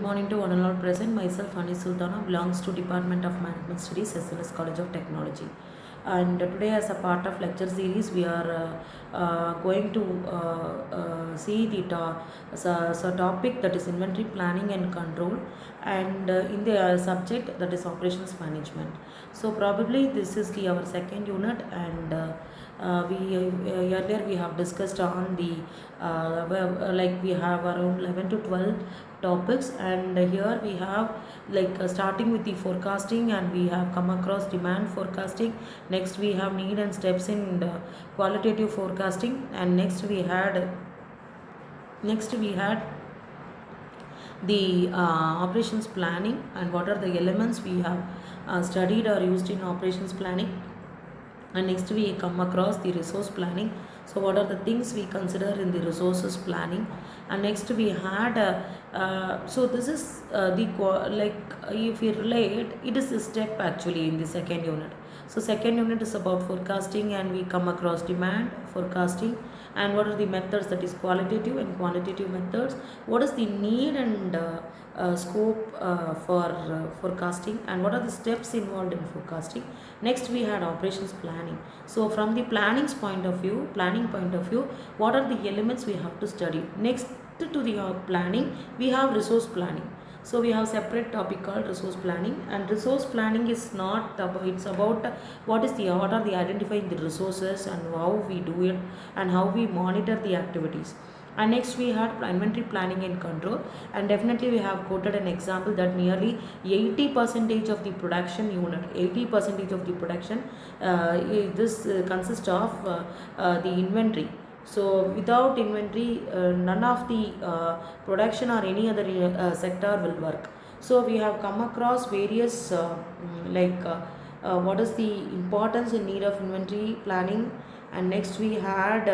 morning to one and all present. Myself, Anis Sultana, belongs to Department of Management Studies, SLS College of Technology. And today, as a part of lecture series, we are going to see the topic that is inventory planning and control, and in the subject that is operations management. So probably this is our second unit, and we earlier we have discussed on the like we have around 11 to 12 topics, and here we have starting with the forecasting, and we have come across demand forecasting. Next we have need and steps in the qualitative forecasting, and next we had the operations planning, and what are the elements we have studied or used in operations planning. And next we come across the resource planning. So what are the things we consider in the resources planning? And next we had so this is if we relate, it is a step actually in the second unit. So second unit is about forecasting, and we come across demand forecasting, and what are the methods, that is qualitative and quantitative methods. What is the need and scope for forecasting, and what are the steps involved in forecasting. Next we had operations planning. So from the planning point of view, what are the elements we have to study. Next to the planning, we have resource planning. So we have separate topic called resource planning, and resource planning is not about, it's about what are the identifying the resources, and how we do it, and how we monitor the activities. And next we had inventory planning and control, and definitely we have quoted an example that nearly 80% of the production unit, 80% of the production this consists of the inventory. So without inventory, none of the production or any other sector will work. So we have come across various what is the importance and need of inventory planning. And next we had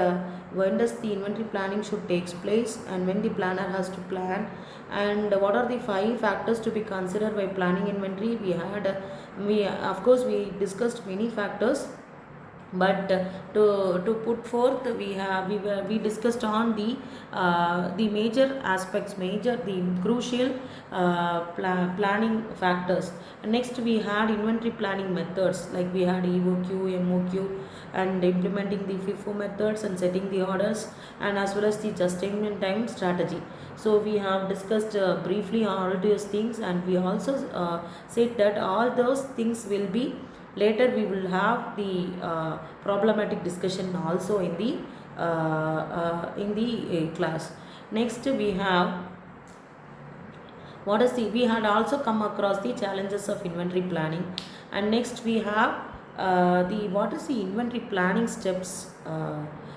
when does the inventory planning should takes place, and when the planner has to plan, and what are the 5 factors to be considered by planning inventory. We of course we discussed many factors, but to put forth, we discussed on the major aspects, the crucial planning factors. And next we had inventory planning methods, like we had EOQ, MOQ, and implementing the FIFO methods, and setting the orders, and as well as the just-in-time strategy. So we have discussed briefly all those things, and we also said that all those things will be later. We will have the problematic discussion also in the class. Next we have we had also come across the challenges of inventory planning. And next we have what is the inventory planning steps.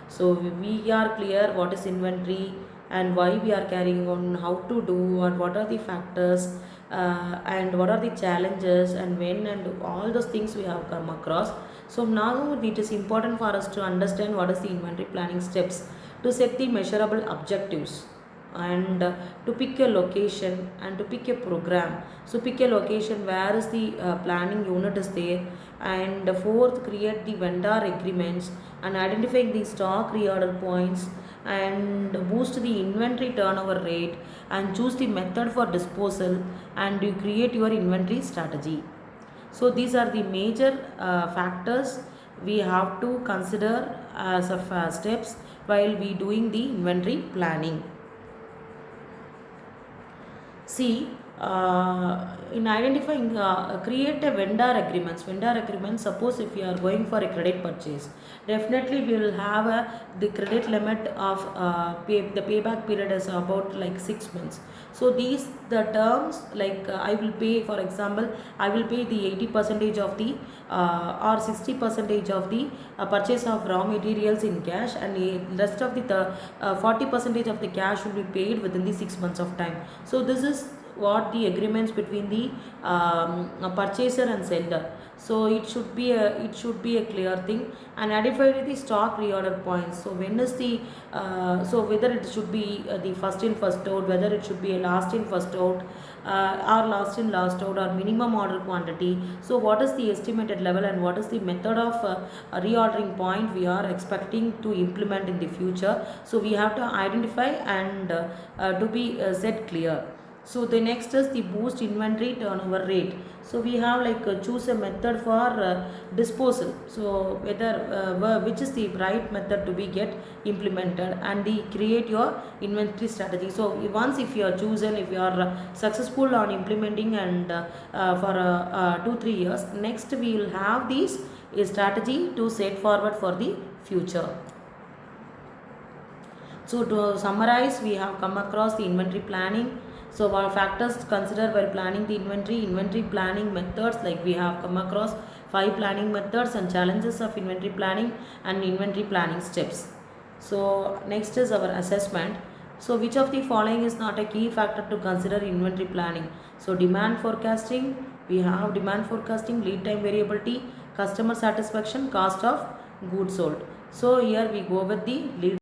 So we are clear what is inventory, and why we are carrying on, how to do, or what are the factors, and what are the challenges, and when, and all those things we have come across. So now it is important for us to understand what is the inventory planning steps, to set the measurable objectives, and to pick a location, and to pick a program. So pick a location where is the planning unit is there. And fourth, create the vendor agreements, and identifying the stock reorder points, and boost the inventory turnover rate, and choose the method for disposal, and you create your inventory strategy. So these are the major factors we have to consider as of steps while we doing the inventory planning. See, in identifying, create a vendor agreements. Suppose if you are going for a credit purchase, definitely we will have the credit limit of the payback period is about like 6 months. So these the terms, I will pay, for example, I will pay the 80% of the or 60% of the purchase of raw materials in cash, and the rest of the 40% of the cash will be paid within the 6 months of time. So this is what the agreements between the purchaser and seller. So it should be a clear thing. And identify the stock reorder points. So when is the so whether it should be the first in first out, whether it should be a last in first out, or last in last out, or minimum order quantity. So what is the estimated level, and what is the method of reordering point we are expecting to implement in the future. So we have to identify, and to be set clear. So the next is the boost inventory turnover rate. So we have like choose a method for disposal. So whether which is the right method to be get implemented, and the create your inventory strategy. So once if you are chosen, if you are successful on implementing and for 2-3 years, next we will have this strategy to set forward for the future. So to summarize, we have come across the inventory planning. So our factors to consider while planning the inventory planning methods, like we have come across 5 planning methods and challenges of inventory planning and inventory planning steps. So next is our assessment. So which of the following is not a key factor to consider inventory planning? So demand forecasting, we have demand forecasting, lead time variability, customer satisfaction, cost of goods sold. So here we go with the lead